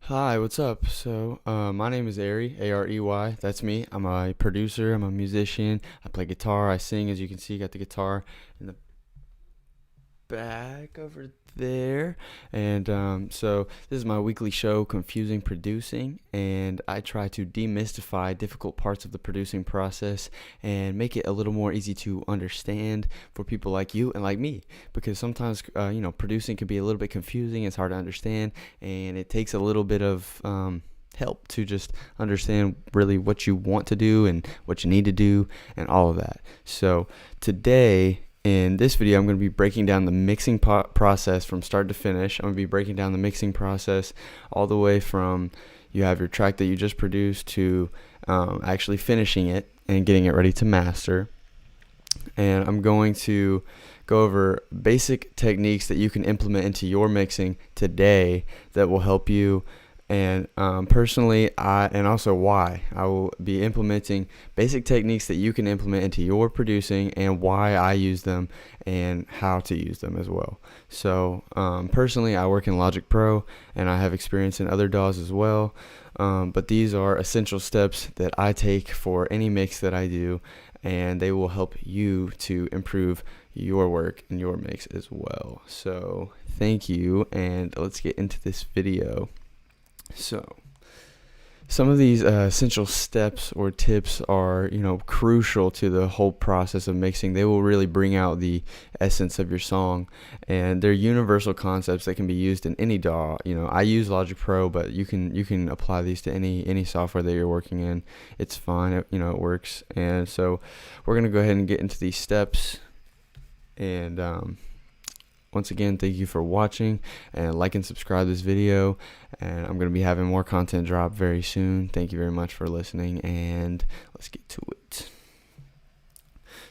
Hi, what's up? My name is Ari, A-R-E-Y. That's me. I'm a producer, I'm a musician. I play guitar, I sing, as you can see, got the guitar in the back over there. This is my weekly show, Confusing Producing, and I try to demystify difficult parts of the producing process and make it a little more easy to understand for people like you and like me. Because sometimes, producing can be a little bit confusing, it's hard to understand, and it takes a little bit of help to just understand really what you want to do and what you need to do and all of that. So today, in this video, I'm going to be breaking down the mixing process from start to finish. I'm going to be breaking down the mixing process all the way from you have your track that you just produced to actually finishing it and getting it ready to master. And I'm going to go over basic techniques that you can implement into your mixing today that will help you. And personally, also why I will be implementing basic techniques that you can implement into your producing and why I use them and how to use them as well. So personally, I work in Logic Pro and I have experience in other DAWs as well. But these are essential steps that I take for any mix that I do, and they will help you to improve your work and your mix as well. So thank you, and let's get into this video. So, some of these essential steps or tips are, crucial to the whole process of mixing. They will really bring out the essence of your song, and they're universal concepts that can be used in any DAW. I use Logic Pro, but you can apply these to any software that you're working in. It's fine, it works. And so, we're gonna go ahead and get into these steps. And once again, thank you for watching, and like and subscribe this video, and I'm going to be having more content drop very soon. Thank you very much for listening, and let's get to it.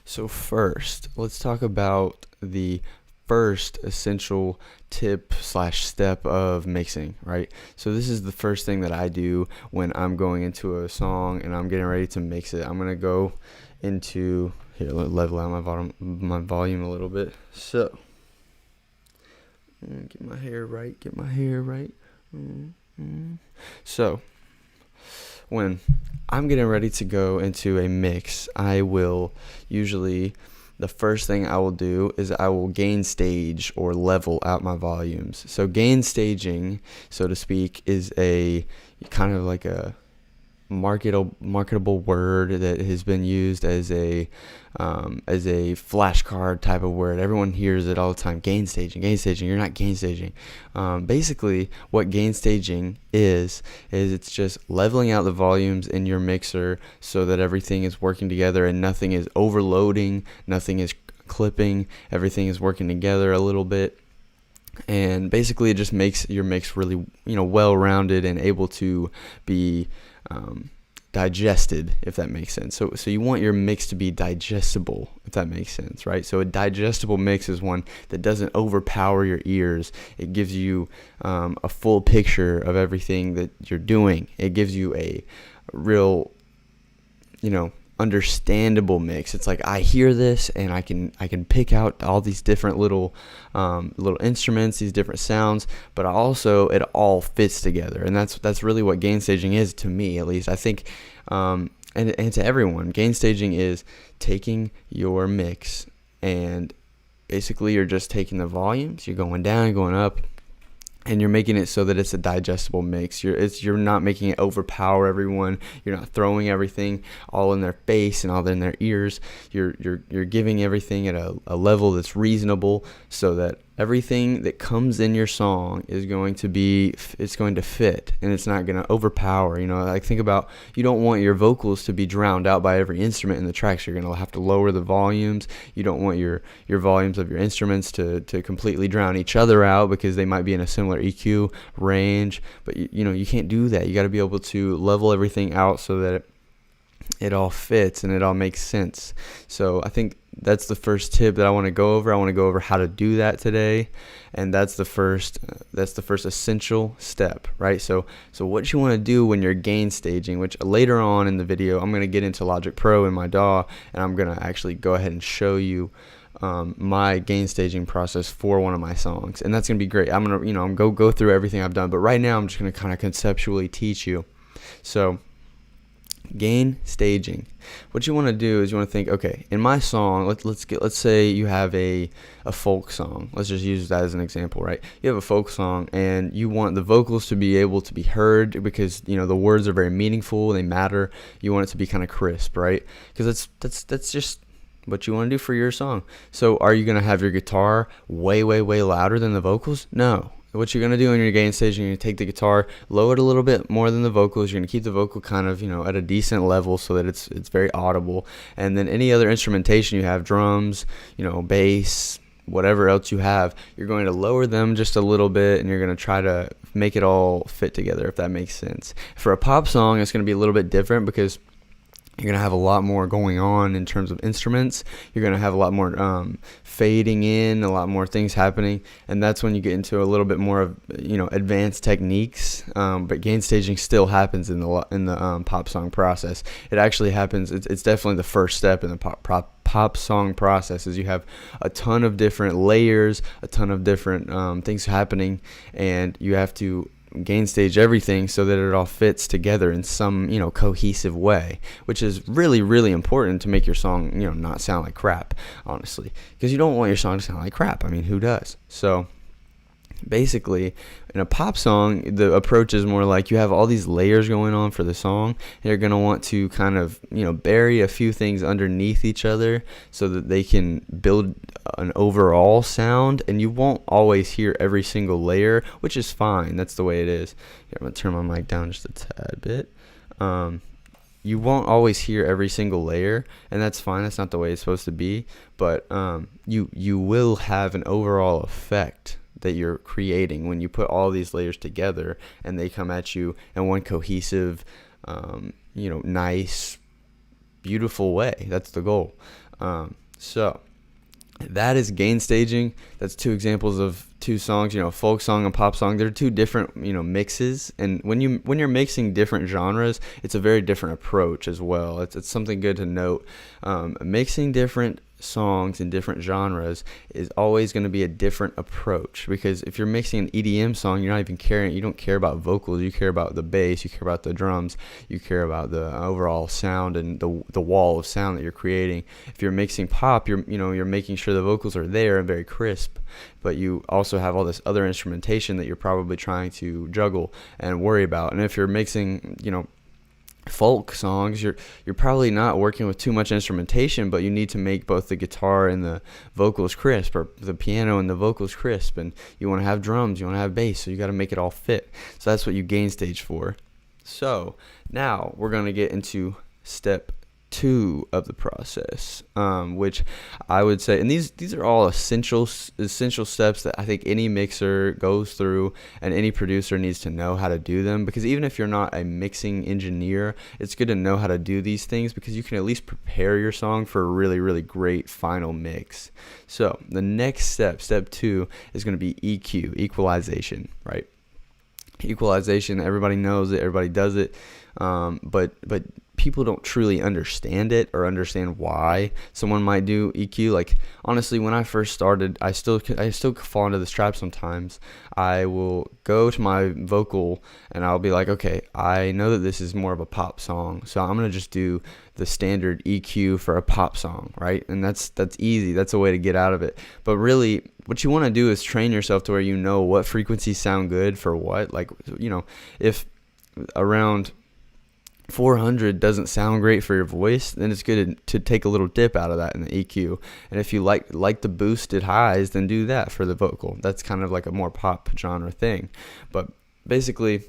So first, let's talk about the first essential tip / step of mixing, right? So this is the first thing that I do when I'm going into a song and I'm getting ready to mix it. I'm going to go into, here, level out my volume a little bit. So get my hair right. So, when I'm getting ready to go into a mix, I will usually, the first thing I will do is I will gain stage or level out my volumes. So gain staging, so to speak, is a kind of like a marketable word that has been used as a flashcard type of word. Everyone hears it all the time. Gain staging. You're not gain staging. Basically, what gain staging is it's just leveling out the volumes in your mixer so that everything is working together and nothing is overloading, nothing is clipping, everything is working together a little bit. And basically, it just makes your mix really, well-rounded and able to be digested, if that makes sense. So you want your mix to be digestible, if that makes sense, right? So a digestible mix is one that doesn't overpower your ears. It gives you a full picture of everything that you're doing. It gives you a real, understandable mix. It's like I hear this and I can pick out all these different little instruments, these different sounds, but also it all fits together. And that's really what gain staging is, to me at least. I think and to everyone, gain staging is taking your mix and basically you're just taking the volumes, you're going down and going up, and you're making it so that it's a digestible mix. You're not making it overpower everyone. You're not throwing everything all in their face and all in their ears. You're giving everything at a level that's reasonable so that everything that comes in your song is going to fit, and it's not going to overpower. Like, think about, you don't want your vocals to be drowned out by every instrument in the track, so you're going to have to lower the volumes. You don't want your volumes of your instruments to completely drown each other out because they might be in a similar EQ range, but you can't do that. You got to be able to level everything out so that it all fits and it all makes sense. So I think that's the first tip that I want to go over. I want to go over how to do that today, and that's the first essential step, right? So what you want to do when you're gain staging, which later on in the video I'm going to get into Logic Pro in my DAW, and I'm going to actually go ahead and show you my gain staging process for one of my songs, and that's gonna be great. I'm gonna go through everything I've done, but right now I'm just gonna kind of conceptually teach you. So gain staging, what you want to do is you want to think, okay, in my song, let's say you have a folk song. Let's just use that as an example, right? You have a folk song and you want the vocals to be able to be heard because the words are very meaningful, they matter. You want it to be kind of crisp, right? Because that's just what you want to do for your song. So are you going to have your guitar way louder than the vocals? No. What you're going to do in your gain stage, you're going to take the guitar, lower it a little bit more than the vocals. You're going to keep the vocal kind of, at a decent level so that it's very audible. And then any other instrumentation you have, drums, bass, whatever else you have, you're going to lower them just a little bit, and you're going to try to make it all fit together, if that makes sense. For a pop song, it's going to be a little bit different because you're going to have a lot more going on in terms of instruments. You're going to have a lot more fading in, a lot more things happening, and that's when you get into a little bit more of advanced techniques. But gain staging still happens in the pop song process. It actually happens. It's definitely the first step in the pop song process. Is you have a ton of different layers, a ton of different things happening, and you have to gain stage everything so that it all fits together in some cohesive way, which is really important to make your song not sound like crap, honestly, because you don't want your song to sound like crap. I mean, who does? So basically, in a pop song, the approach is more like you have all these layers going on for the song, and you're going to want to kind of bury a few things underneath each other so that they can build an overall sound, and you won't always hear every single layer, which is fine. That's the way it is. Here, I'm going to turn my mic down just a tad bit. You won't always hear every single layer, and that's fine. That's not the way it's supposed to be, but you will have an overall effect that you're creating when you put all these layers together and they come at you in one cohesive, nice, beautiful way. That's the goal. So that is gain staging. That's two examples of two songs, folk song and pop song. They're two different, mixes. And when you're mixing different genres, it's a very different approach as well. It's something good to note. Mixing different songs in different genres is always going to be a different approach, because if you're mixing an EDM song, you don't care about vocals, you care about the bass, you care about the drums, you care about the overall sound and the wall of sound that you're creating. If you're mixing pop, you're making sure the vocals are there and very crisp, but you also have all this other instrumentation that you're probably trying to juggle and worry about. And if you're mixing folk songs, you're probably not working with too much instrumentation, but you need to make both the guitar and the vocals crisp, or the piano and the vocals crisp, and you want to have drums, you want to have bass, so you got to make it all fit. So that's what you gain stage for. So now we're going to get into step 2 of the process, which I would say, and these are all essential steps that I think any mixer goes through and any producer needs to know how to do them, because even if you're not a mixing engineer, it's good to know how to do these things because you can at least prepare your song for a really great final mix. So the next step 2, is going to be EQ, equalization, right? Equalization, everybody knows it, everybody does it, but people don't truly understand it or understand why someone might do EQ. Like, honestly, when I first started, I still fall into this trap sometimes. I will go to my vocal and I'll be like, okay, I know that this is more of a pop song, so I'm gonna just do the standard EQ for a pop song, right? And that's easy. That's a way to get out of it. But really, what you want to do is train yourself to where you know what frequencies sound good for what. Like, if around 400 doesn't sound great for your voice, then it's good to take a little dip out of that in the EQ. And if you like the boosted highs, then do that for the vocal. That's kind of like a more pop genre thing. But basically,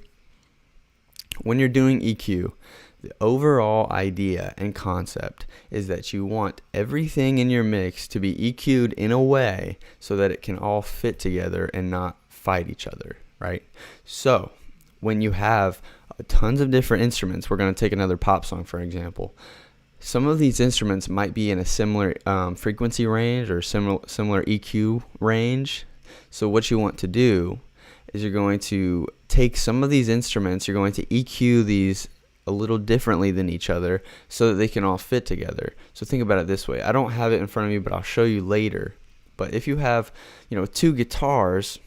when you're doing EQ, the overall idea and concept is that you want everything in your mix to be EQ'd in a way so that it can all fit together and not fight each other, right? So when you have tons of different instruments, we're going to take another pop song, for example. Some of these instruments might be in a similar frequency range or similar EQ range. So what you want to do is you're going to take some of these instruments, you're going to EQ these a little differently than each other so that they can all fit together. So think about it this way. I don't have it in front of me, but I'll show you later. But if you have, two guitars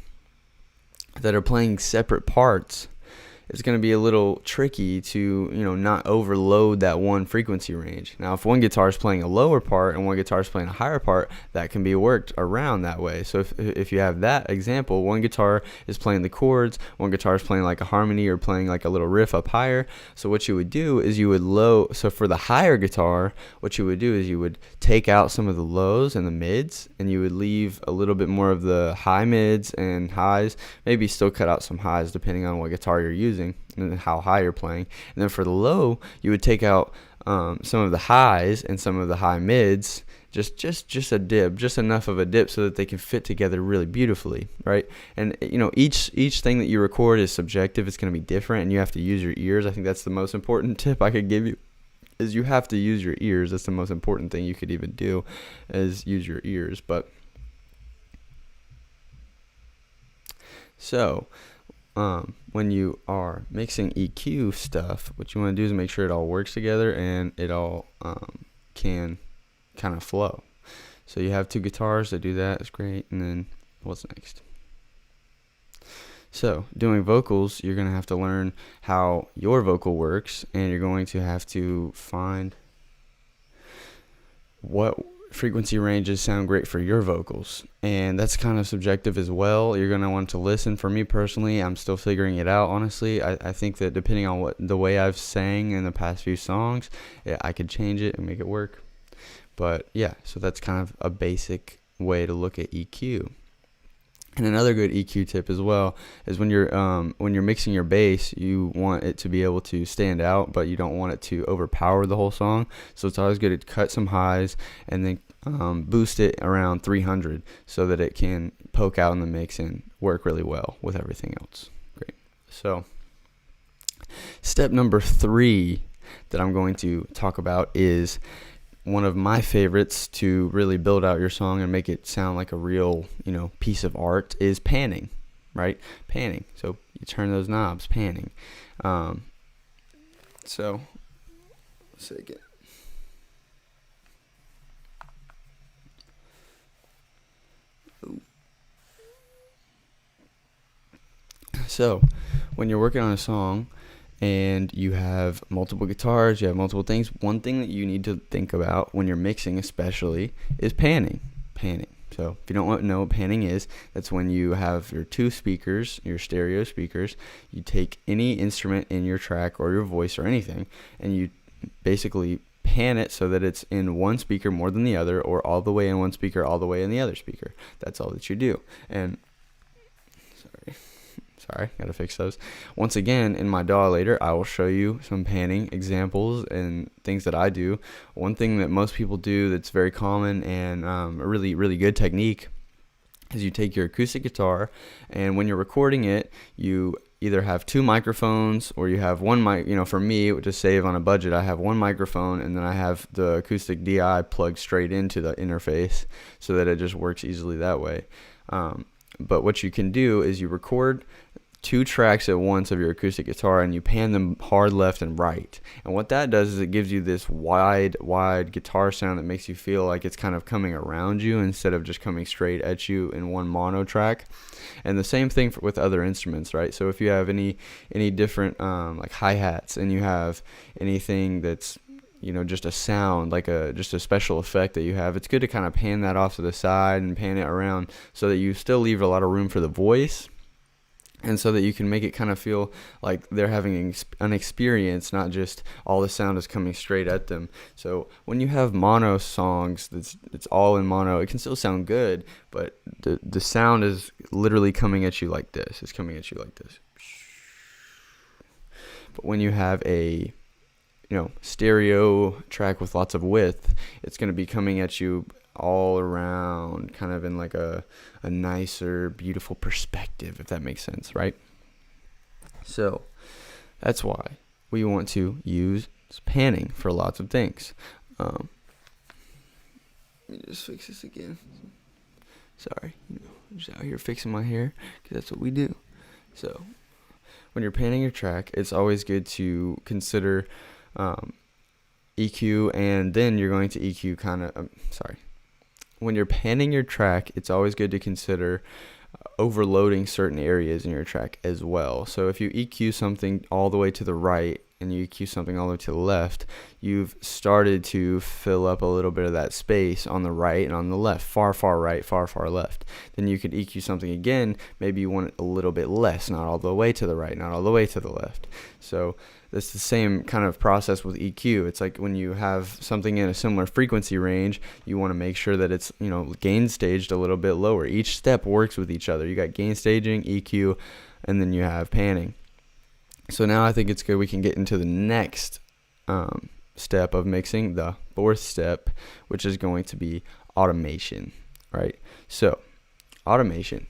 that are playing separate parts, it's going to be a little tricky to, not overload that one frequency range. Now, if one guitar is playing a lower part and one guitar is playing a higher part, that can be worked around that way. So if you have that example, one guitar is playing the chords, one guitar is playing like a harmony or playing like a little riff up higher. So what you would do is so for the higher guitar, what you would do is you would take out some of the lows and the mids, and you would leave a little bit more of the high mids and highs, maybe still cut out some highs depending on what guitar you're using and how high you're playing. And then for the low, you would take out some of the highs and some of the high mids, just a dip, just enough of a dip so that they can fit together really beautifully, right? And each thing that you record is subjective. It's going to be different, and you have to use your ears. I think that's the most important tip I could give you, is you have to use your ears. That's the most important thing you could even do, is use your ears. But so when you are mixing EQ stuff, what you want to do is make sure it all works together and it all can kind of flow. So you have two guitars that do that. It's great. And then what's next? So doing vocals, you're going to have to learn how your vocal works, and you're going to have to find what frequency ranges sound great for your vocals, and that's kind of subjective as well. You're going to want to listen. For me personally, I'm still figuring it out, honestly. I think that depending on the way I've sang in the past few songs, I could change it and make it work. But yeah, so that's kind of a basic way to look at EQ. And another good EQ tip as well is when you're mixing your bass, you want it to be able to stand out, but you don't want it to overpower the whole song. So it's always good to cut some highs and then boost it around 300 so that it can poke out in the mix and work really well with everything else. Great. So step number 3 that I'm going to talk about is one of my favorites to really build out your song and make it sound like a real, piece of art, is panning, right? Panning. So you turn those knobs, panning. So let's say again. So when you're working on a song and you have multiple guitars, you have multiple things, one thing that you need to think about when you're mixing especially is panning. So if you don't know what panning is, that's when you have your two speakers, your stereo speakers, you take any instrument in your track or your voice or anything, and you basically pan it so that it's in one speaker more than the other, or all the way in one speaker, all the way in the other speaker. That's all that you do. And Sorry, gotta fix those. Once again, in my DAW later, I will show you some panning examples and things that I do. One thing that most people do that's very common and a really, really good technique is you take your acoustic guitar, and when you're recording it, you either have two microphones or you have one mic. For me, to save on a budget, I have one microphone, and then I have the acoustic DI plugged straight into the interface so that it just works easily that way. But what you can do is you record 2 tracks at once of your acoustic guitar, and you pan them hard left and right. And what that does is it gives you this wide guitar sound that makes you feel like it's kind of coming around you instead of just coming straight at you in one mono track. And the same thing with other instruments, right? So if you have any different like hi-hats, and you have anything that's just a sound, like just a special effect that you have, it's good to kind of pan that off to the side and pan it around so that you still leave a lot of room for the voice, and so that you can make it kind of feel like they're having an experience, not just all the sound is coming straight at them. So when you have mono songs it's all in mono, it can still sound good, but the sound is literally coming at you like this. It's coming at you like this. But when you have a stereo track with lots of width, it's going to be coming at you all around, kind of in like a nicer, beautiful perspective, if that makes sense, right? So that's why we want to use panning for lots of things. Let me just fix this again. Sorry, I'm just out here fixing my hair because that's what we do. So when you're panning your track, it's always good to consider EQ, and then you're going to EQ when you're panning your track, it's always good to consider overloading certain areas in your track as well. So if you EQ something all the way to the right and you EQ something all the way to the left, you've started to fill up a little bit of that space on the right and on the left, far right, far left. Then you could EQ something again, maybe you want it a little bit less, not all the way to the right, not all the way to the left. So that's the same kind of process with EQ. It's like when you have something in a similar frequency range, you want to make sure that it's, gain staged a little bit lower. Each step works with each other. You got gain staging, EQ, and then you have panning. So now I think it's good we can get into the next step of mixing, the fourth step, which is going to be automation, right? So automation.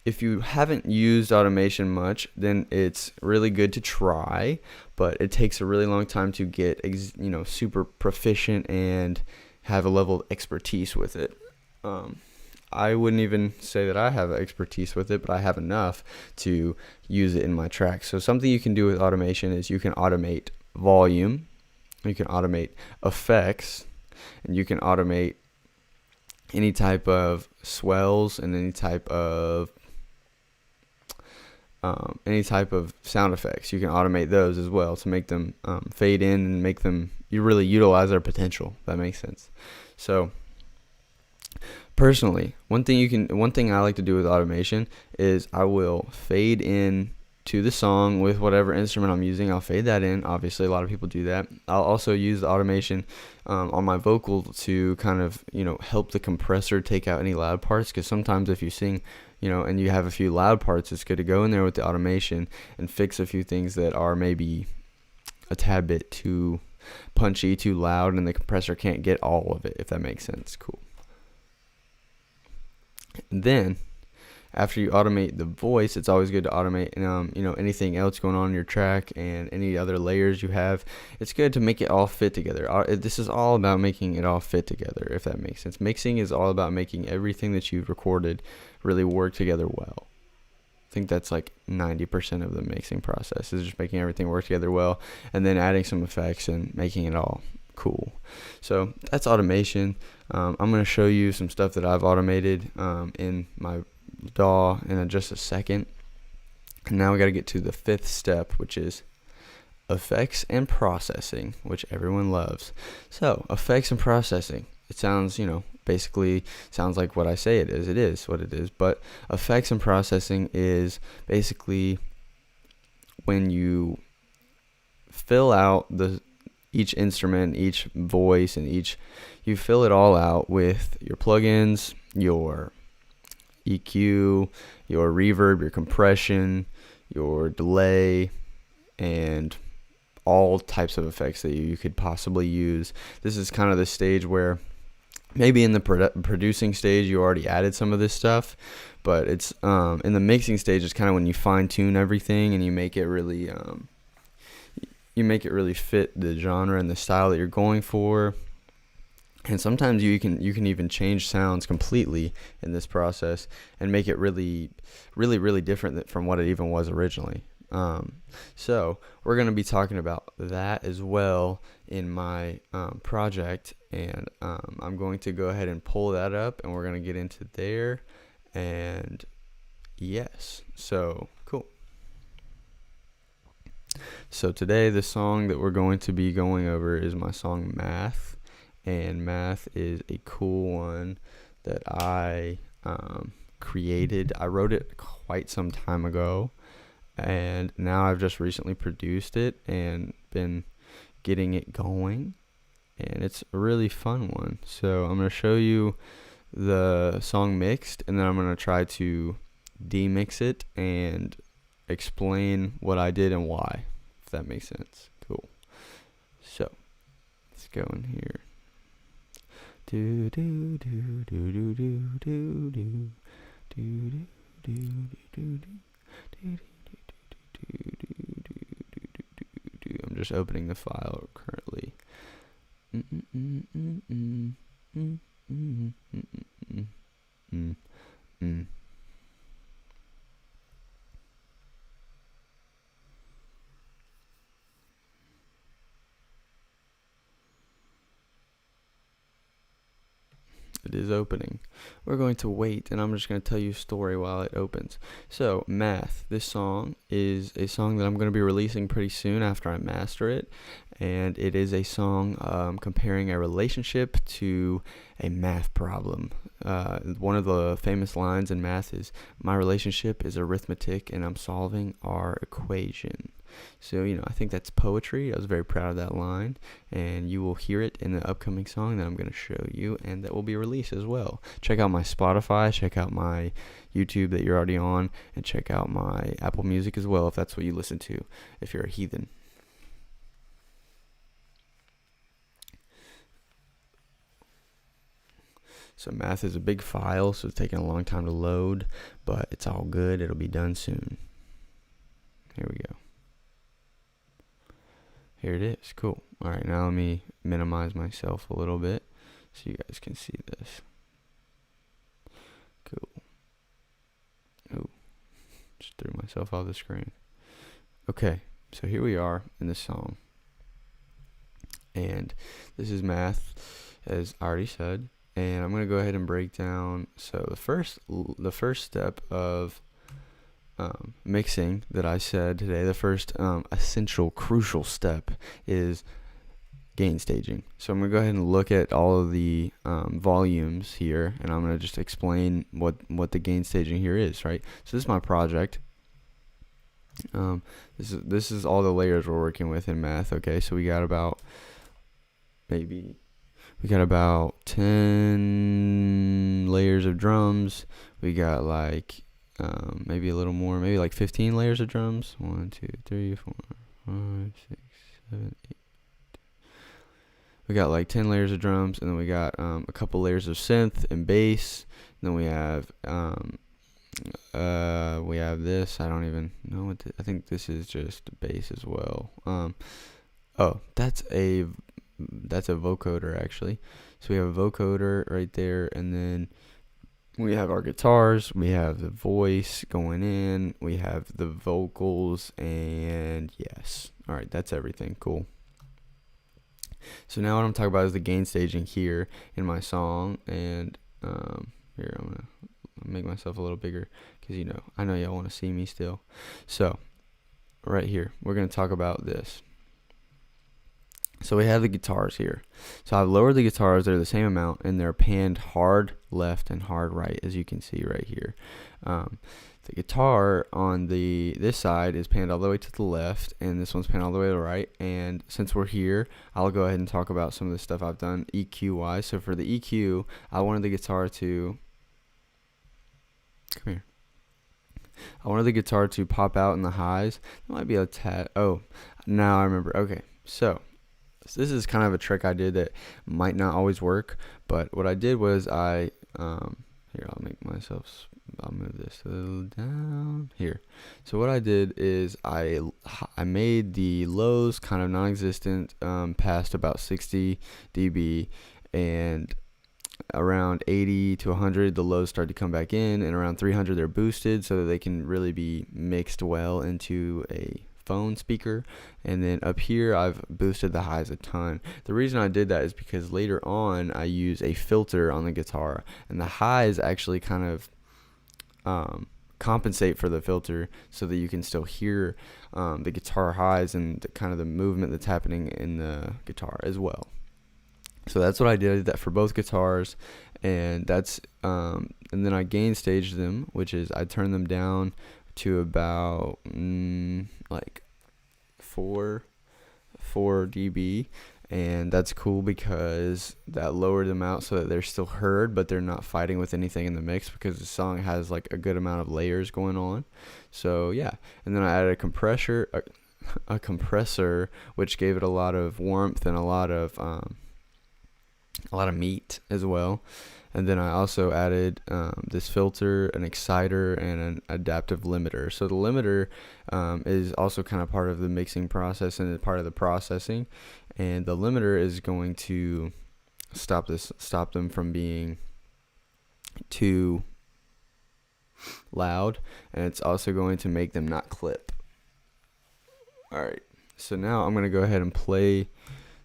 If you haven't used automation much, then it's really good to try, but it takes a really long time to get super proficient and have a level of expertise with it. I wouldn't even say that I have expertise with it, but I have enough to use it in my tracks. So something you can do with automation is you can automate volume, you can automate effects, and you can automate any type of swells and any type of sound effects. You can automate those as well to make them fade in and make them, you really utilize their potential. If that makes sense. So personally, one thing I like to do with automation is I will fade in to the song with whatever instrument I'm using. I'll fade that in. Obviously, a lot of people do that. I'll also use the automation on my vocal to kind of help the compressor take out any loud parts, because sometimes if you sing and you have a few loud parts, it's good to go in there with the automation and fix a few things that are maybe a tad bit too punchy, too loud, and the compressor can't get all of it, if that makes sense. Cool. And then after you automate the voice, it's always good to automate anything else going on in your track and any other layers you have. It's good to make it all fit together. This is all about making it all fit together, if that makes sense. Mixing is all about making everything that you've recorded really work together well. I think that's like 90% of the mixing process, is just making everything work together well, and then adding some effects and making it all cool. So that's automation. I'm going to show you some stuff that I've automated in my DAW in just a second. And now we got to get to the fifth step, which is effects and processing, which everyone loves. So effects and processing, it sounds basically sounds like what I say it is. It is what it is. But effects and processing is basically when you fill out each instrument, each voice, and you fill it all out with your plugins, your EQ, your reverb, your compression, your delay, and all types of effects that you could possibly use. This is kind of the stage where maybe in the producing stage you already added some of this stuff, but it's in the mixing stage, it's kind of when you fine tune everything and you make it really fit the genre and the style that you're going for. And sometimes you can even change sounds completely in this process and make it really different from what it even was originally. So we're going to be talking about that as well in my project, and I'm going to go ahead and pull that up, and we're going to get into there. And yes, so cool. So today the song that we're going to be going over is my song Math. And Math is a cool one that I created. I wrote it quite some time ago, and now I've just recently produced it and been getting it going, and it's a really fun one. So I'm going to show you the song mixed, and then I'm going to try to demix it and explain what I did and why, if that makes sense. Cool. So let's go in here. Do do do do do do do do do do do do. I'm just opening the file currently. it is opening. We're going to wait, and I'm just going to tell you a story while it opens. So, Math. This song is a song that I'm going to be releasing pretty soon after I master it. And it is a song comparing a relationship to a math problem. One of the famous lines in math is, "My relationship is arithmetic, and I'm solving our equation." So, I think that's poetry. I was very proud of that line, and you will hear it in the upcoming song that I'm going to show you, and that will be released as well. Check out my Spotify, check out my YouTube that you're already on, and check out my Apple Music as well if that's what you listen to, if you're a heathen. So Math is a big file, so it's taking a long time to load, but it's all good. It'll be done soon. Here we go. Here it is. Cool. All right, now let me minimize myself a little bit so you guys can see this. Cool. Oh, just threw myself off the screen. Okay, so here we are in the song. And this is Math, as I already said. And I'm going to go ahead and break down. So the first step of mixing that I said today, the first essential, crucial step is gain staging. So I'm going to go ahead and look at all of the volumes here, and I'm going to just explain what the gain staging here is, right? So this is my project. This is all the layers we're working with in Math, okay? So we got about 10 layers of drums. We got like maybe a little more, maybe like 15 layers of drums. 1, 2, 3, 4, 5, 6, 7, 8. We got like 10 layers of drums, and then we got a couple layers of synth and bass. And then we have this. I don't even know what I think this is just bass as well. That's a vocoder actually. So we have a vocoder right there, and then we have our guitars, we have the voice going in, we have the vocals, and yes. All right, that's everything. Cool. So now what I'm talking about is the gain staging here in my song, and here I'm gonna make myself a little bigger because I know y'all want to see me still. So right here, we're gonna talk about this. So we have the guitars here. So I've lowered the guitars. They're the same amount, and they're panned hard left and hard right, as you can see right here. The guitar on this side is panned all the way to the left, and this one's panned all the way to the right. And since we're here, I'll go ahead and talk about some of the stuff I've done EQ-wise. So for the EQ, I wanted the guitar to... Come here. I wanted the guitar to pop out in the highs. That might be a tad... Oh, now I remember. Okay, so this is kind of a trick I did that might not always work, but what I did was here, I'll move this a little down here. So what I did is I made the lows kind of non-existent past about 60 dB, and around 80 to 100 the lows start to come back in, and around 300 they're boosted so that they can really be mixed well into a phone speaker. And then up here I've boosted the highs a ton. The reason I did that is because later on I use a filter on the guitar, and the highs actually kind of compensate for the filter so that you can still hear the guitar highs and kind of the movement that's happening in the guitar as well. So that's what I did. I did that for both guitars, and that's and then I gain staged them, which is I turned them down to about like 4 dB, and that's cool because that lowered them out so that they're still heard, but they're not fighting with anything in the mix because the song has like a good amount of layers going on. So yeah, and then I added a compressor, which gave it a lot of warmth and a lot of meat as well. And then I also added this filter, an exciter, and an adaptive limiter. So the limiter is also kind of part of the mixing process and part of the processing. And the limiter is going to stop them from being too loud, and it's also going to make them not clip. All right. So now I'm going to go ahead and play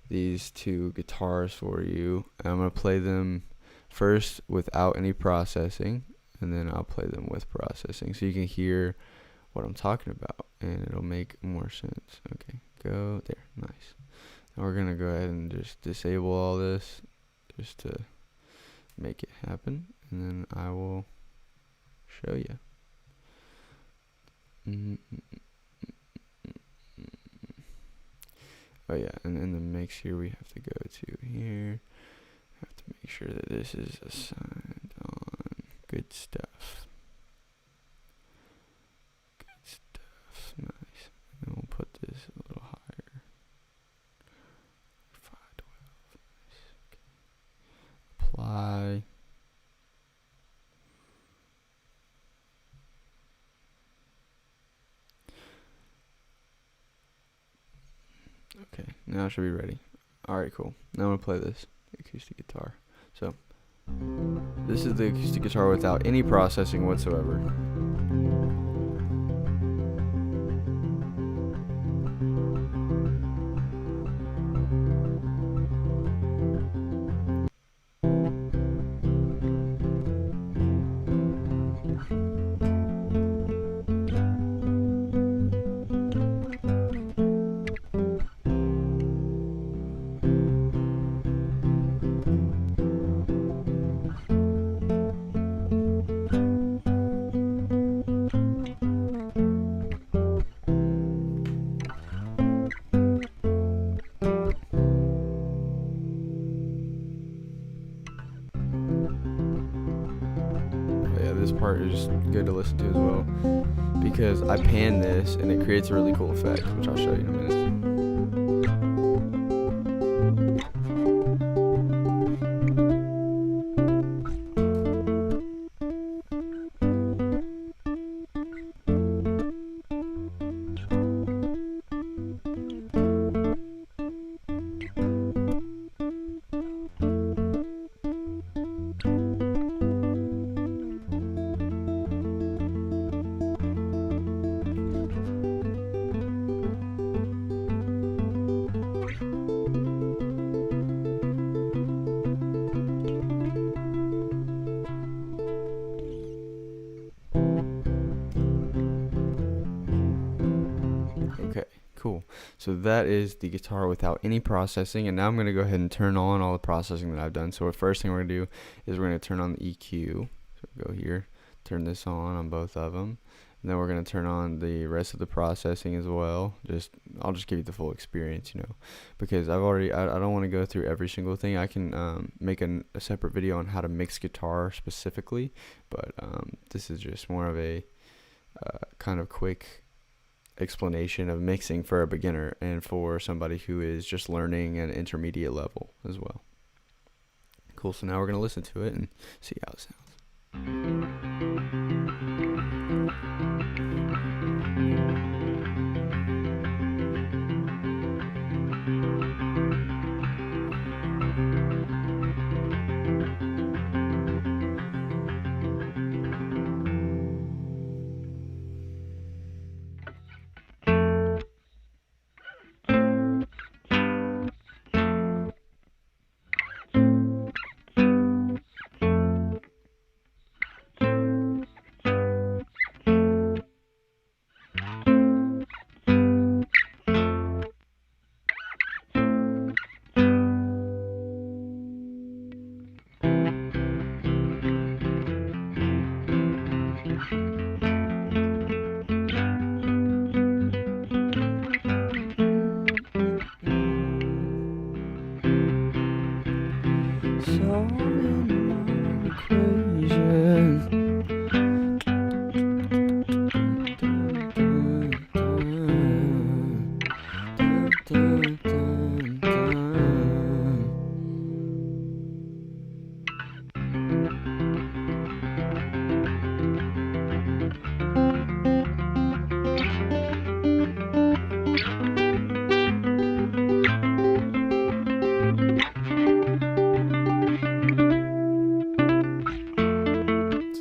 these two guitars for you. I'm going to play them first without any processing, and then I'll play them with processing so you can hear what I'm talking about and it'll make more sense. Okay, go there. Nice. Now we're gonna go ahead and just disable all this just to make it happen, and then I will show you. Oh yeah, and in the mix here we have to go to here. Have to make sure that this is assigned on. Good stuff. Good stuff. Nice. And we'll put this a little higher. 512. Nice. Okay. Apply. Okay, now it should be ready. Alright, cool. Now I'm going to play this acoustic guitar. So, this is the acoustic guitar without any processing whatsoever. This part is good to listen to as well because I pan this and it creates a really cool effect, which I'll show you in a minute. Okay, cool. So that is the guitar without any processing, and now I'm going to go ahead and turn on all the processing that I've done. So the first thing we're going to do is we're going to turn on the EQ. So go here, turn this on both of them, and then we're going to turn on the rest of the processing as well. I'll just give you the full experience, because I don't want to go through every single thing. I can make a separate video on how to mix guitar specifically, but this is just more of a kind of quick explanation of mixing for a beginner and for somebody who is just learning an intermediate level as well. Cool, so now we're going to listen to it and see how it sounds.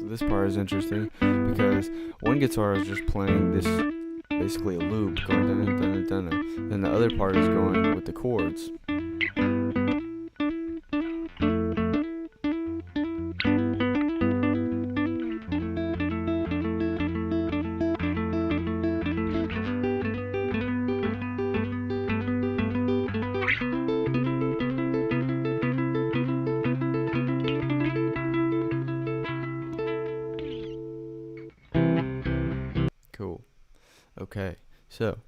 This part is interesting because one guitar is just playing this basically a loop going dun dun dun dun, then the other part is going with the chords. Cool. Okay. So,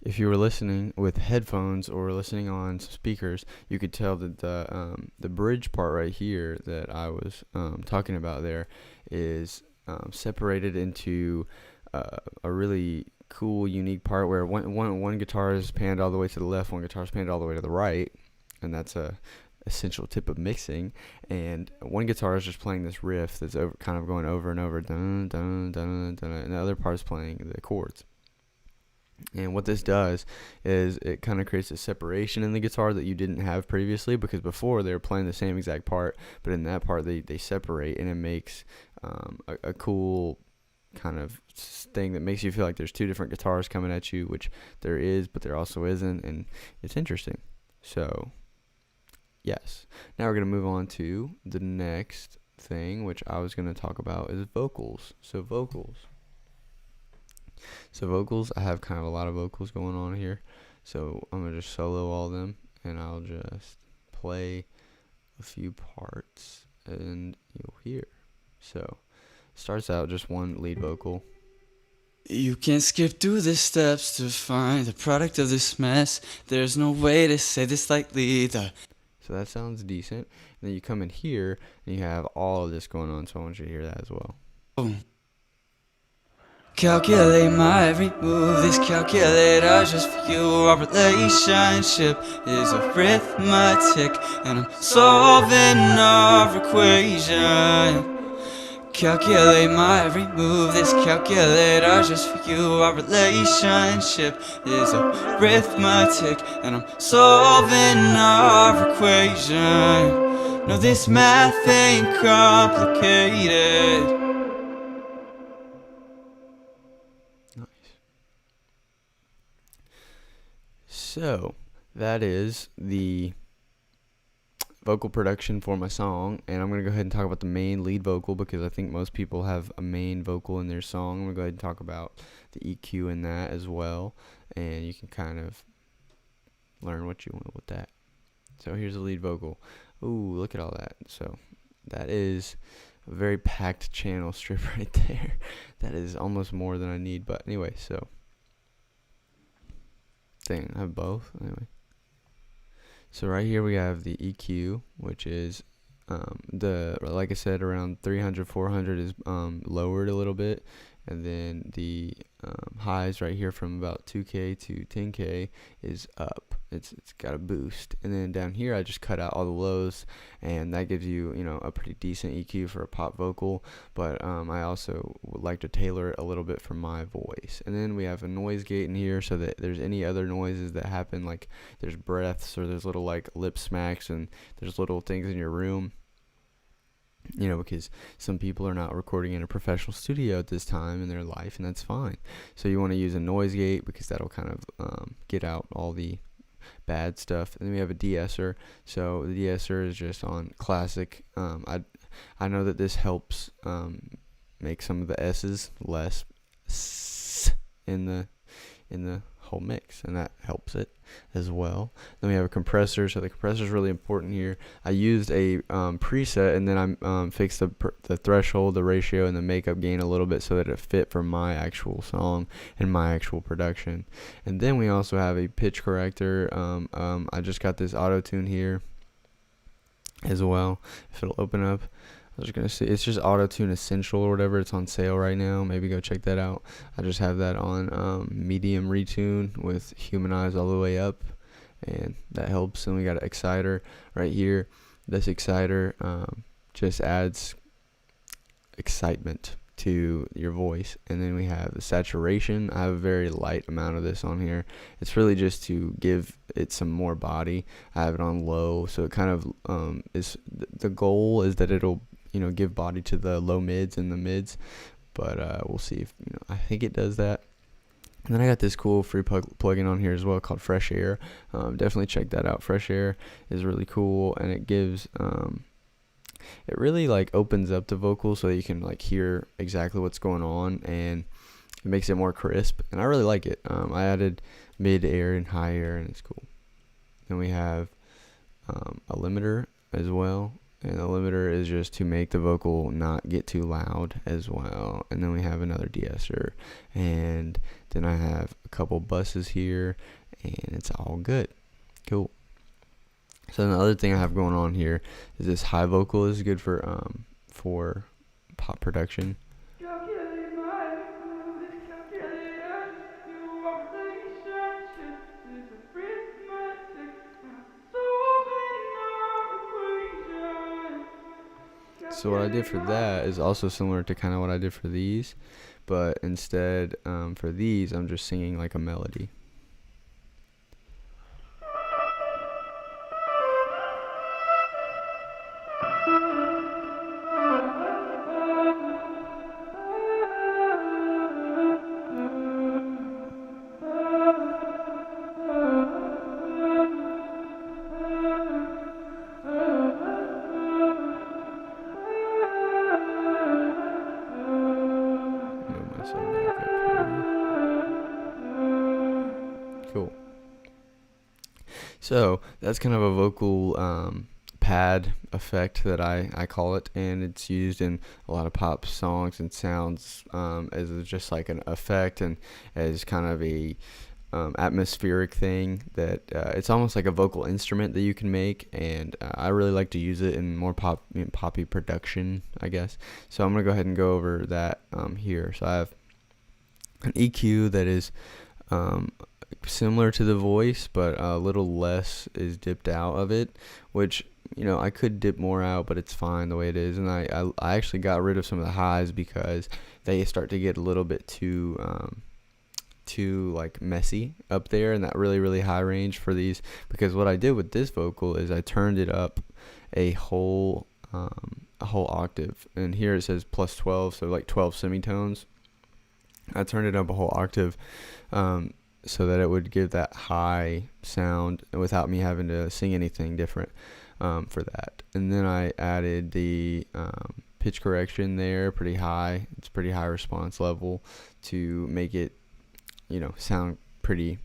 if you were listening with headphones or listening on speakers, you could tell that the bridge part right here that I was talking about there is separated into a really cool, unique part where one guitar is panned all the way to the left, one guitar is panned all the way to the right, and that's a essential tip of mixing. And one guitar is just playing this riff that's kind of going over and over, dun, dun, dun, dun, and the other part is playing the chords. And what this does is it kind of creates a separation in the guitar that you didn't have previously, because before they were playing the same exact part, but in that part they separate, and it makes a cool kind of thing that makes you feel like there's two different guitars coming at you, which there is, but there also isn't, and it's interesting. So, yes. Now we're going to move on to the next thing, which I was going to talk about, is vocals. So vocals, I have kind of a lot of vocals going on here. So I'm going to just solo all of them, and I'll just play a few parts, and you'll hear. So starts out just one lead vocal. You can skip through the steps to find the product of this mess. There's no way to say this lightly. So that sounds decent. And then you come in here, and you have all of this going on, so I want you to hear that as well. Calculate my every move, this calculator just for you. Our relationship is arithmetic, and I'm solving our equation. Calculate my every move, this calculator just for you. Our relationship is arithmetic, and I'm solving our equation. No, this math ain't complicated. So that is the vocal production for my song, and I'm going to go ahead and talk about the main lead vocal, because I think most people have a main vocal in their song. I'm going to go ahead and talk about the EQ in that as well, and you can kind of learn what you want with that. So here's the lead vocal. Ooh, look at all that. So that is a very packed channel strip right there. That is almost more than I need, but anyway, so I have both anyway. So right here we have the EQ, which is like I said, around 300, 400 is lowered a little bit, and then the highs right here from about 2K to 10K is up. It's got a boost, and then down here I just cut out all the lows, and that gives you a pretty decent EQ for a pop vocal. But I also would like to tailor it a little bit for my voice. And then we have a noise gate in here, so that there's any other noises that happen, like there's breaths or there's little like lip smacks, and there's little things in your room. Because some people are not recording in a professional studio at this time in their life, and that's fine. So you want to use a noise gate, because that'll kind of get out all the bad stuff. And then we have a De-Esser. So the De-Esser is just on classic. I know that this helps make some of the S's less in the whole mix, and that helps it as well. Then we have a compressor. So the compressor is really important here. I used a preset, and then I fixed the threshold, the ratio, and the makeup gain a little bit so that it fit for my actual song and my actual production. And then we also have a pitch corrector. I just got this auto tune here as well. If it'll open up, I was going to say, it's just Auto Tune Essential or whatever. It's on sale right now. Maybe go check that out. I just have that on medium retune with Humanize all the way up, and that helps. And we got an exciter right here. This exciter just adds excitement to your voice. And then we have the saturation. I have a very light amount of this on here. It's really just to give it some more body. I have it on low, so it kind of is the goal is that it'll give body to the low mids and the mids, but we'll see if I think it does that. And then I got this cool free plugin on here as well called Fresh Air. Definitely check that out. Fresh Air is really cool, and it gives it really like opens up the vocal so that you can like hear exactly what's going on, and it makes it more crisp, and I really like it. I added mid air and high air, and it's cool. Then we have a limiter as well, And the limiter is just to make the vocal not get too loud as well. And then we have another de-esser. And then I have a couple buses here, and it's all good. Cool. So the other thing I have going on here is this high vocal is good for pop production. So what I did for that is also similar to kind of what I did for these, but instead for these I'm just singing like a melody. Move myself back up here. Cool. So that's kind of a vocal pad effect that I call it, and it's used in a lot of pop songs and sounds as just like an effect and as kind of a atmospheric thing that it's almost like a vocal instrument that you can make, and I really like to use it in more poppy production, I guess. So I'm gonna go ahead and go over that here. So I have an EQ that is similar to the voice, but a little less is dipped out of it, which, you know, I could dip more out, but it's fine the way it is. And I actually got rid of some of the highs because they start to get a little bit too like messy up there in that really high range for these, because what I did with this vocal is I turned it up a whole octave, and here it says plus 12, so like 12 semitones. I turned it up a whole octave so that it would give that high sound without me having to sing anything different for that. And then I added the pitch correction there, pretty high. It's pretty high response level to make it, you know, sound pretty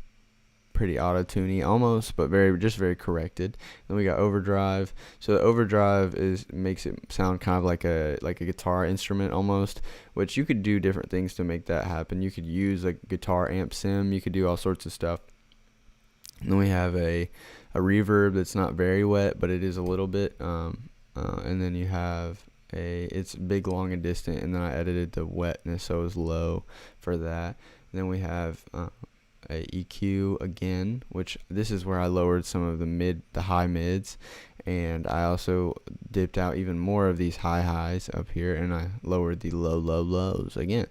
auto-tuney almost, but very corrected. Then we got overdrive. So the overdrive makes it sound kind of like a guitar instrument almost, which you could do different things to make that happen. You could use a guitar amp sim, you could do all sorts of stuff. And then we have a reverb that's not very wet, but it is a little bit, and then you have it's big, long, and distant, and then I edited the wetness so it was low for that. And then we have a EQ again, which this is where I lowered some of the high mids, and I also dipped out even more of these high highs up here, and I lowered the low lows again.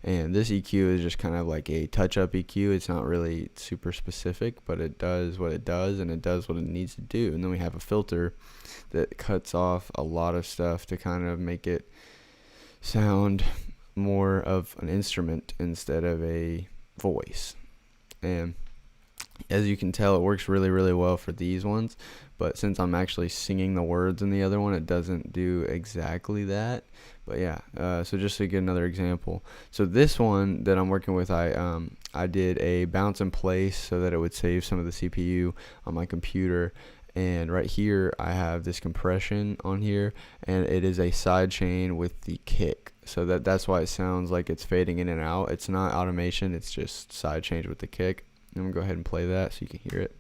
And this EQ is just kind of like a touch-up EQ. It's not really super specific, but it does what it does, and it does what it needs to do. And then we have a filter that cuts off a lot of stuff to kind of make it sound more of an instrument instead of a voice. And as you can tell, it works really well for these ones, but since I'm actually singing the words in the other one, it doesn't do exactly that. But yeah, so just to get another example, so this one that I'm working with, I did a bounce in place so that it would save some of the CPU on my computer. And right here I have this compression on here, and it is a side chain with the kick, so that's why it sounds like it's fading in and out. It's not automation, it's just side change with the kick. I'm gonna go ahead and play that so you can hear it.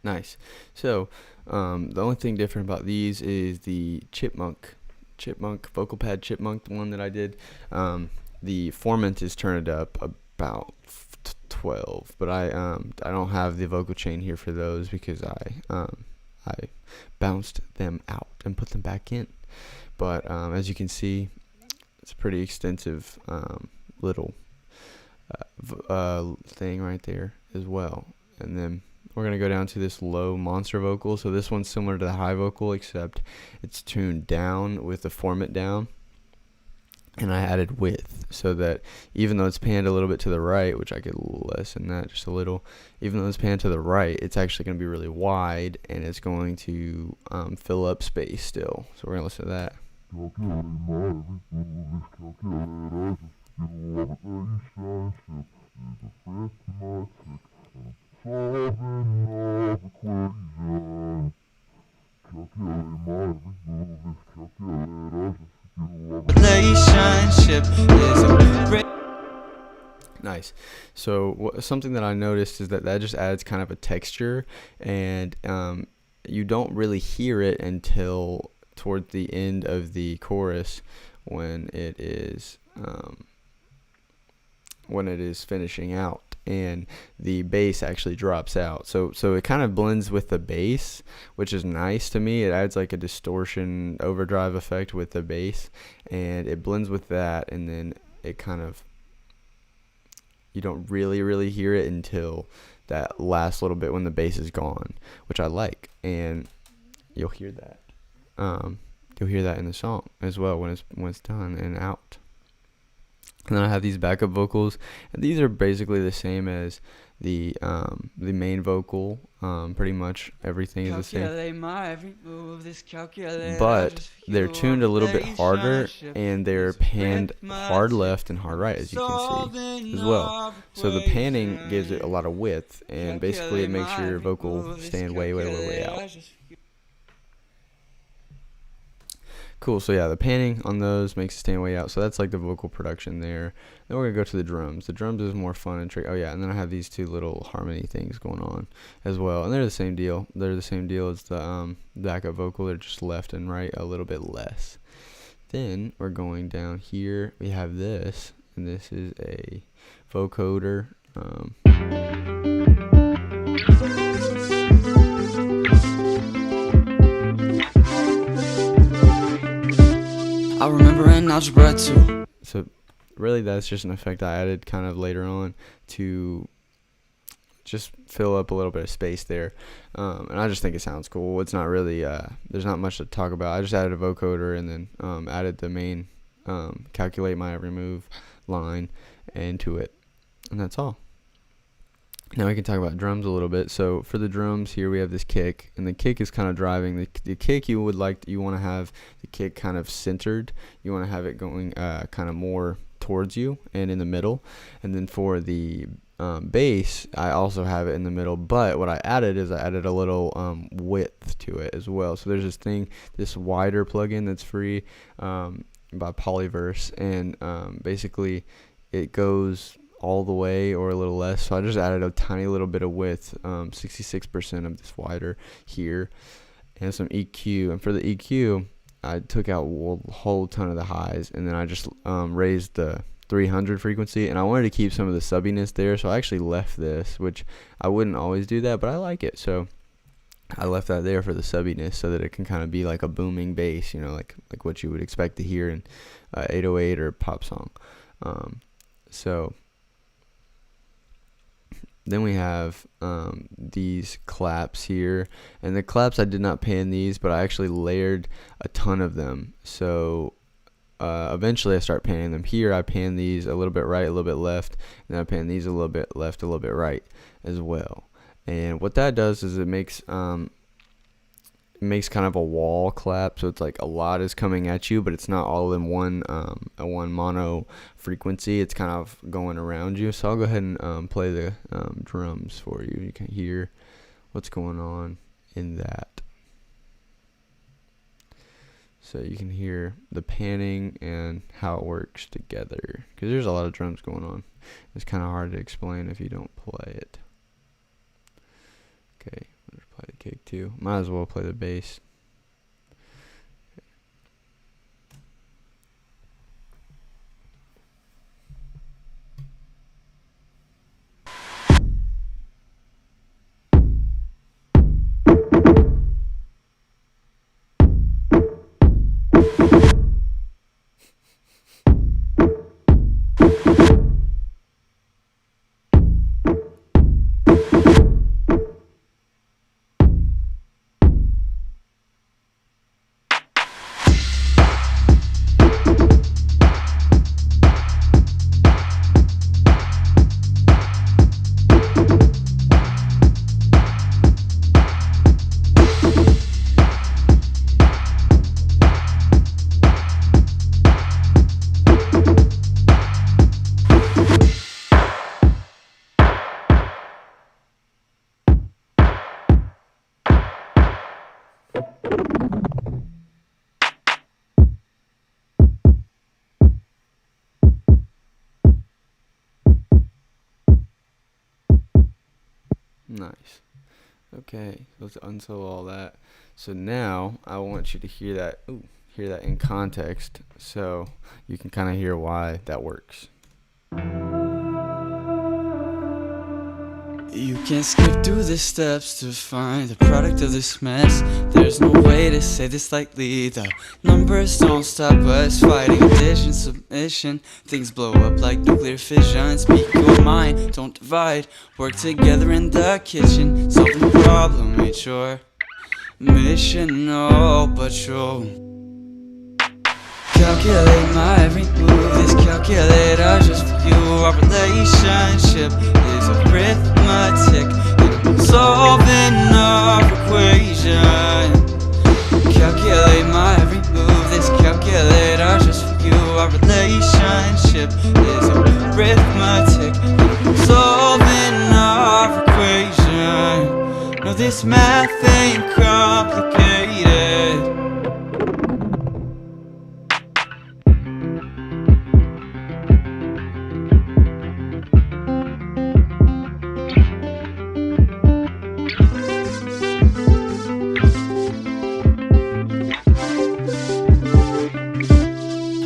Nice. So the only thing different about these is the chipmunk vocal pad chipmunk, the one that I did. The formant is turned up about 12, but I don't have the vocal chain here for those because I bounced them out and put them back in. But as you can see, it's a pretty extensive little thing right there as well. And then we're going to go down to this low monster vocal. So this one's similar to the high vocal, except it's tuned down with the format down. And I added width so that even though it's panned a little bit to the right, which I could lessen that just a little, even though it's panned to the right, it's actually going to be really wide, and it's going to fill up space still. So we're going to listen to that. Relationship is a Nice. So something that I noticed is that just adds kind of a texture, and you don't really hear it until toward the end of the chorus when it is finishing out, and the bass actually drops out. So it kind of blends with the bass, which is nice to me. It adds like a distortion overdrive effect with the bass, and it blends with that, and then it kind of, you don't really hear it until that last little bit when the bass is gone, which I like, and you'll hear that. You'll hear that in the song as well when it's done and out. And then I have these backup vocals, and these are basically the same as the main vocal. Pretty much everything is the same, but they're tuned a little bit harder, and they're panned hard left and hard right, as you can see as well. So the panning gives it a lot of width, and basically it makes your vocal stand way out. Cool. So yeah, the panning on those makes it stand way out. So that's like the vocal production there. Then we're gonna go to the drums. The drums is more fun and tricky. Oh yeah, and then I have these two little harmony things going on as well, and they're the same deal. They're the same deal as the backup vocal. They're just left and right a little bit less. Then we're going down here. We have this, and this is a vocoder. I remember in algebra 2. So really that's just an effect I added kind of later on to just fill up a little bit of space there, and I just think it sounds cool. It's not really there's not much to talk about. I just added a vocoder, and then added the main calculate my remove line into it, and that's all. Now we can talk about drums a little bit. So for the drums here, we have this kick, and the kick is kind of driving. The kick you want to have the kick kind of centered. You want to have it going kind of more towards you and in the middle. And then for the bass, I also have it in the middle. But what I added is I added a little width to it as well. So there's this wider plugin that's free by Polyverse, and basically it goes all the way or a little less. So I just added a tiny little bit of width, 66% of this wider here, and some EQ. And for the EQ, I took out a whole ton of the highs, and then I just raised the 300 frequency, and I wanted to keep some of the subbiness there, so I actually left this, which I wouldn't always do that, but I like it, so I left that there for the subbiness, so that it can kind of be like a booming bass, like what you would expect to hear in 808 or pop song. So then we have these claps here, and the claps I did not pan these, but I actually layered a ton of them. So eventually I start panning them. Here I pan these a little bit right, a little bit left, and then I pan these a little bit left, a little bit right as well. And what that does is it makes kind of a wall clap, so it's like a lot is coming at you, but it's not all in one mono frequency. It's kind of going around you. So I'll go ahead and play the drums for you. You can hear what's going on in that. So you can hear the panning and how it works together, because there's a lot of drums going on. It's kind of hard to explain if you don't play it. Okay. Play the kick too. Might as well play the bass. Nice. Okay, let's unsolo all that. So now I want you to hear that. Hear that in context, so you can kind of hear why that works. You can't skip through the steps to find the product of this mess. There's no way to say this lightly. The numbers don't stop us fighting addition, submission. Things blow up like nuclear fission. Speak your mind, don't divide. Work together in the kitchen. Solving the problem ain't your mission, no, but you'll calculate my every move. This calculator just for you. Our relationship is arithmetic, solving our equation. Calculate my every move. This calculator just for you. Our relationship is arithmetic, solving our equation. No, this math ain't complicated.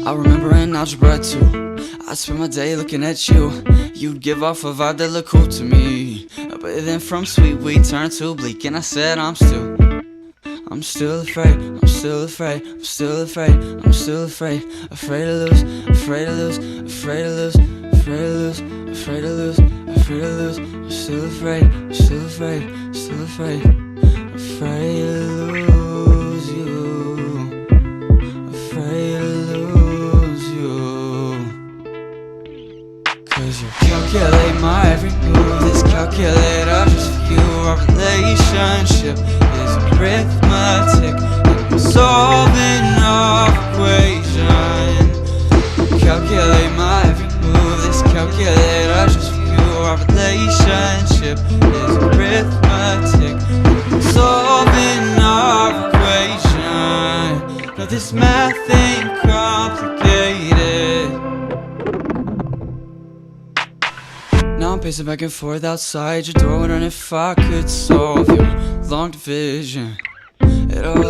I remember in algebra 2, I'd spend my day looking at you. You'd give off a vibe that looked cool to me, but then from sweet we turned to bleak. And I said I'm still afraid, I'm still afraid, I'm still afraid, I'm still afraid. Afraid to lose, afraid to lose, afraid to lose, afraid to lose, afraid to lose, afraid to lose. I'm still afraid, I'm still afraid, still afraid, afraid to lose you, afraid to lose you. Cause you calculate my every move. This calculator just for you. Our relationship is arithmetic, solving our equation. Calculate my every move. This calculator just for you. Our relationship is arithmetic, solving our equation. No, this math ain't complicated. Now I'm pacing back and forth outside your door, wondering if I could solve your long division. At all.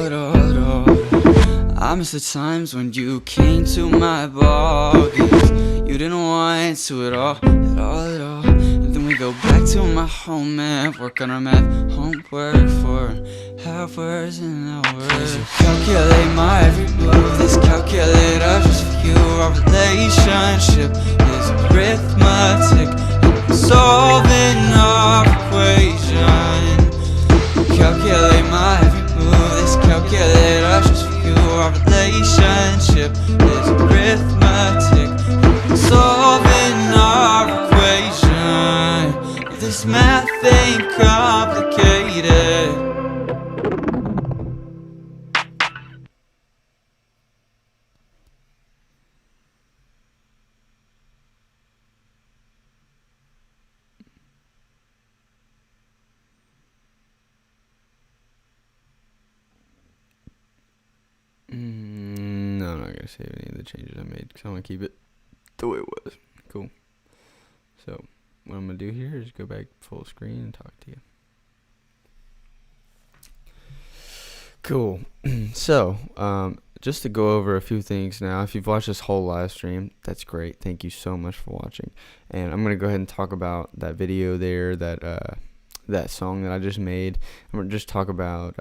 I miss the times when you came to my ball games. You didn't want to at all. And then we go back to my home and work on our math homework for hours and hours. Cause you calculate my every move. This calculator just for you. Our relationship is arithmetic, solving our equation. Calculate my every move. This calculator just for you. Our relationship is arithmetic, solving our equation. This math ain't complicated. No, I'm not going to save any of the changes I made because I want to keep it the way it was. Cool. So what I'm going to do here is go back full screen and talk to you. Cool. So just to go over a few things now. If you've watched this whole live stream, that's great. Thank you so much for watching. And I'm going to go ahead and talk about that video there, that song that I just made. I'm going to just talk about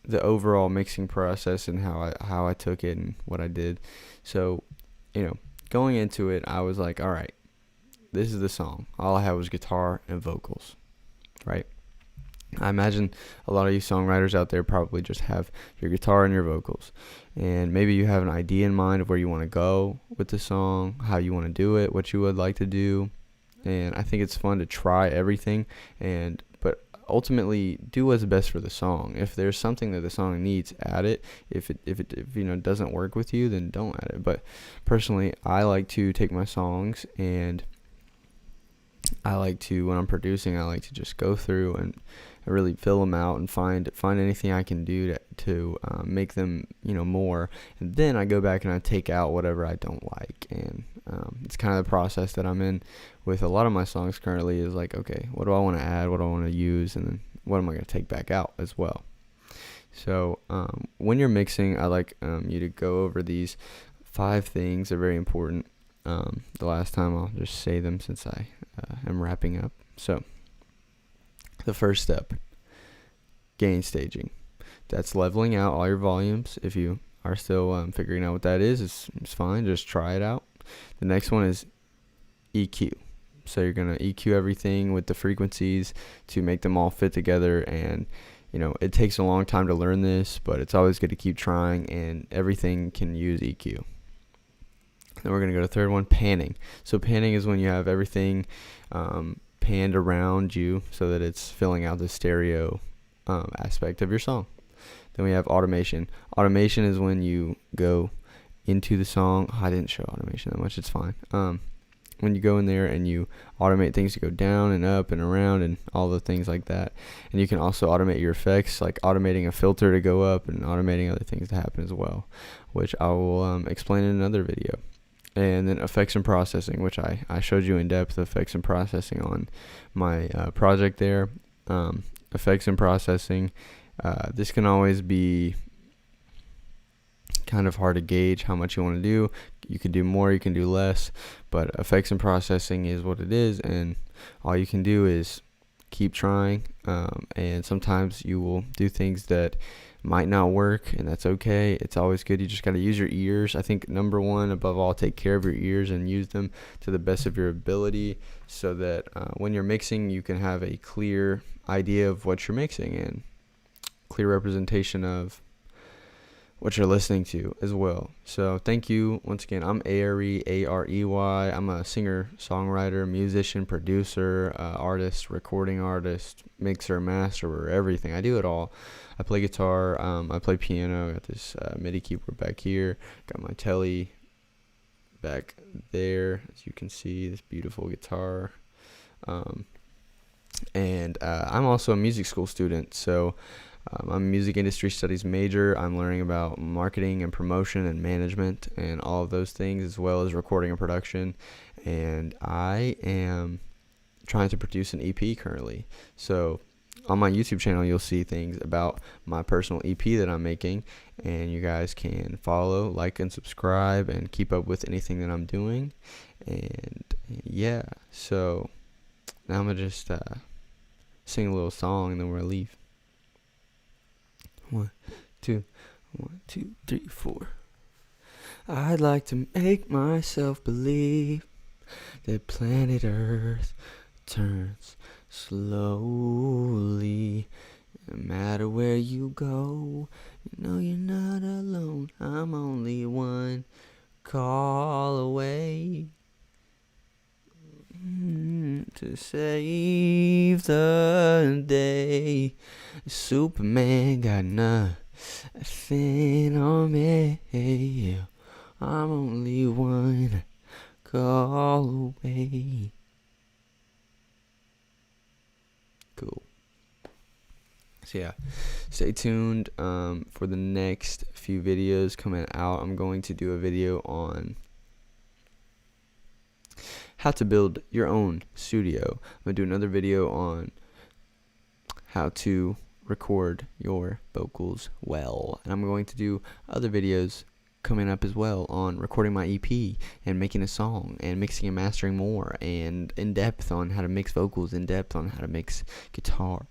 the overall mixing process and how I took it and what I did. So, going into it, I was like, all right, this is the song. All I had was guitar and vocals, right? I imagine a lot of you songwriters out there probably just have your guitar and your vocals, and maybe you have an idea in mind of where you want to go with the song, how you want to do it, what you would like to do. And I think it's fun to try everything, but ultimately do what's best for the song. If there's something that the song needs, add it. If it doesn't work with you, then don't add it. But personally, I like to take my songs and I like to, when I'm producing, I like to just go through really fill them out and find anything I can do to make them, more. And then I go back and I take out whatever I don't like. And it's kind of the process that I'm in with a lot of my songs currently, is like, okay, what do I want to add? What do I want to use? And then what am I going to take back out as well? So when you're mixing, I like you to go over these 5 things. They're very important. The last time, I'll just say them since I am wrapping up. So the first step, gain staging. That's leveling out all your volumes. If you are still figuring out what that is, it's fine. Just try it out. The next one is EQ. So you're going to EQ everything with the frequencies to make them all fit together. And it takes a long time to learn this, but it's always good to keep trying, and everything can use EQ. Then we're going to go to the third one, panning. So panning is when you have everything panned around you so that it's filling out the stereo aspect of your song. Then we have automation. Automation is when you go into the song. I didn't show automation that much. It's fine. When you go in there and you automate things to go down and up and around and all the things like that. And you can also automate your effects, like automating a filter to go up and automating other things to happen as well, which I will explain in another video. And then effects and processing, which I showed you in depth, effects and processing on my project there. Effects and processing, this can always be kind of hard to gauge how much you want to do. You can do more, you can do less, but effects and processing is what it is, and all you can do is keep trying. And sometimes you will do things that might not work, and that's okay. It's always good. You just got to use your ears. I think number one, above all, take care of your ears and use them to the best of your ability, so that when you're mixing, you can have a clear idea of what you're mixing and clear representation of what you're listening to as well. So thank you once again. I'm Arey, Arey. I'm a singer, songwriter, musician, producer, artist, recording artist, mixer, masterer, everything. I do it all. I play guitar, I play piano. I got this MIDI keyboard back here, got my telly back there, as you can see, this beautiful guitar. And I'm also a music school student, so I'm a music industry studies major. I'm learning about marketing and promotion and management and all of those things, as well as recording and production. And I am trying to produce an EP currently. So on my YouTube channel, you'll see things about my personal EP that I'm making, and you guys can follow, like, and subscribe and keep up with anything that I'm doing. And yeah, so now I'm going to just sing a little song, and then we're going to leave. 1, 2, 1, 2, 3, 4. I'd like to make myself believe that planet Earth turns slowly. No matter where you go, you know you're not alone. I'm only one call away to save the day. Superman got nothing on me. I'm only one call away. Cool. So yeah, stay tuned for the next few videos coming out. I'm going to do a video on how to build your own studio. I'm going to do another video on how to record your vocals well. And I'm going to do other videos coming up as well on recording my EP and making a song and mixing and mastering more, and in depth on how to mix vocals, in depth on how to mix guitar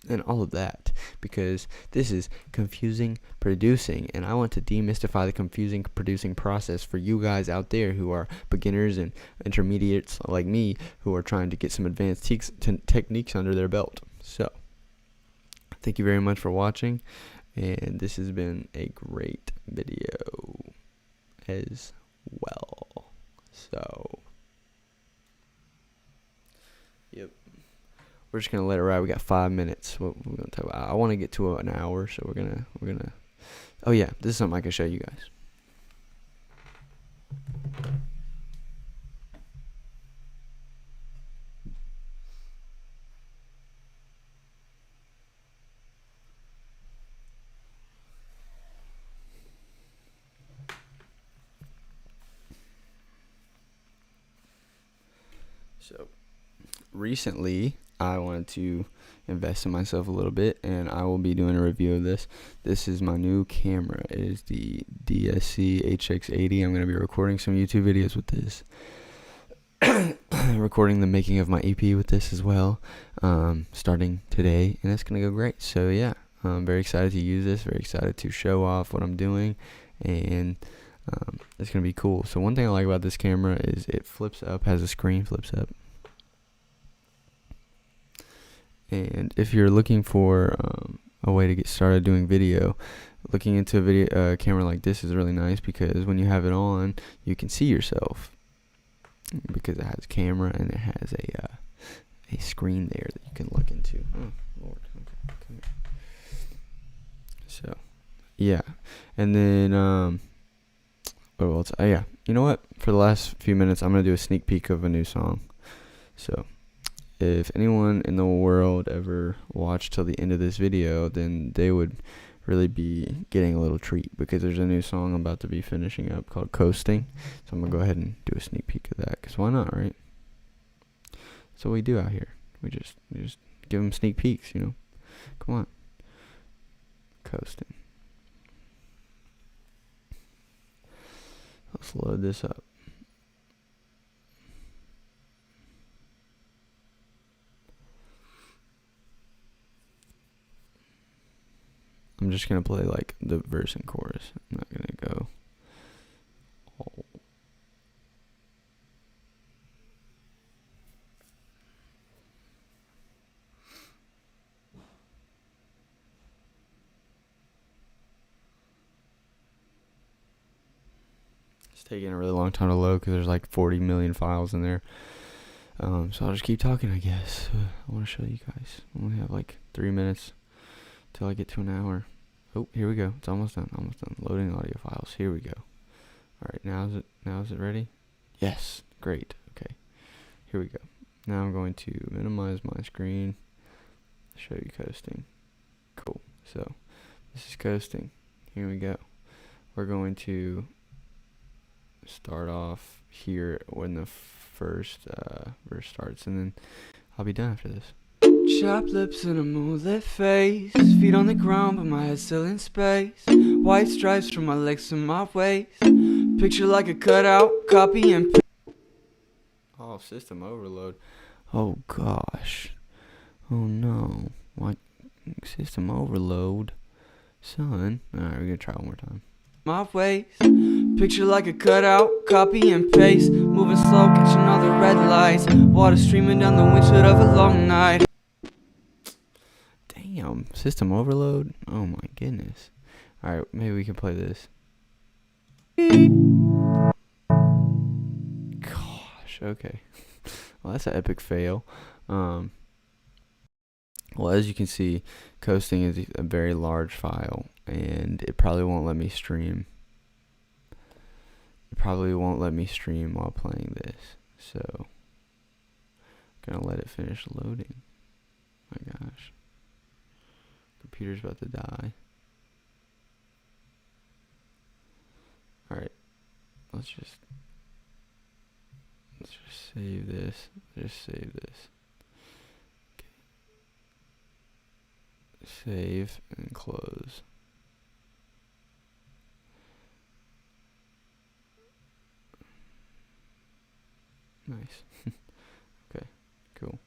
and all of that, because this is confusing producing, and I want to demystify the confusing producing process for you guys out there who are beginners and intermediates like me, who are trying to get some advanced techniques under their belt. So thank you very much for watching, and this has been a great video as well. So yep, we're just gonna let it ride. We got 5 minutes. What we're gonna talk about? I want to get to an hour, so we're gonna. Oh yeah, this is something I can show you guys. So recently, I wanted to invest in myself a little bit, and I will be doing a review of this. This is my new camera. It is the De-Esser HX80. I'm going to be recording some YouTube videos with this. Recording the making of my EP with this as well, starting today, and it's going to go great. So yeah, I'm very excited to use this, very excited to show off what I'm doing, and it's going to be cool. So one thing I like about this camera is it flips up, has a screen, flips up. And if you're looking for a way to get started doing video, looking into a video camera like this is really nice, because when you have it on, you can see yourself, because it has a camera and it has a screen there that you can look into. Oh Lord, okay, come here. So yeah, and then what else? Yeah, you know what? For the last few minutes, I'm gonna do a sneak peek of a new song. So if anyone in the world ever watched till the end of this video, then they would really be getting a little treat, because there's a new song I'm about to be finishing up called Coasting. So I'm gonna go ahead and do a sneak peek of that, because why not, right? That's what we do out here. We just give them sneak peeks, you know. Come on. Coasting. Let's load this up. I'm just gonna play like the verse and chorus. I'm not gonna go all. It's taking a really long time to load because there's like 40 million files in there. So I'll just keep talking, I guess. I want to show you guys. I only have like 3 minutes till I get to an hour. Oh, here we go. It's almost done. Almost done. Loading audio files. Here we go. All right, now is it ready? Yes. Great. Okay. Here we go. Now I'm going to minimize my screen. Show you coasting. Cool. So this is coasting. Here we go. We're going to start off here when the first verse starts, and then I'll be done after this. Chapped lips in a moonlit face, feet on the ground but my head still in space. White stripes from my legs to my waist, picture like a cutout, copy and paste. Oh, system overload. Oh gosh. Oh no. What? System overload. Son. Alright, we're gonna try one more time. My waist, picture like a cutout, copy and paste. Moving slow, catching all the red lights, water streaming down the windshield of a long night. Damn, system overload. Oh my goodness. Alright, maybe we can play this. Gosh, okay. Well, that's an epic fail. Well, as you can see, coasting is a very large file, and it probably won't let me stream. It probably won't let me stream while playing this, so I'm gonna let it finish loading. My gosh, computer's about to die. All right, let's just save this. Just save this. Save and close. Nice. Okay, cool.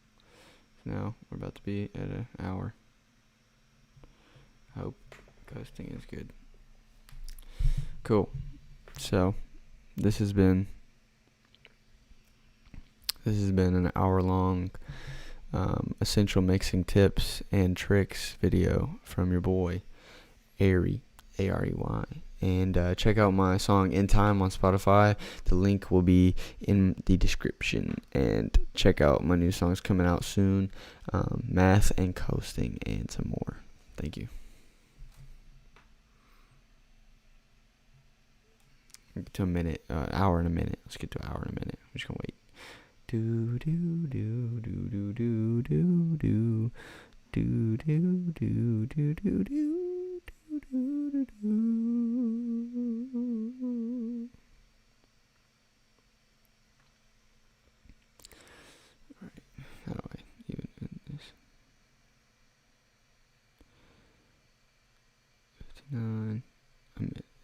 So now we're about to be at an hour. I hope coasting is good. Cool. So this has been an hour-long essential mixing tips and tricks video from your boy Arey, A-R-E-Y. And check out my song In Time on Spotify. The link will be in the description. And check out my new songs coming out soon, Math and Coasting, and some more. Thank you. Get to a minute, hour and a minute. Let's get to an hour and a minute. I'm just gonna wait. Do do do do do do do do do do do do do do do. I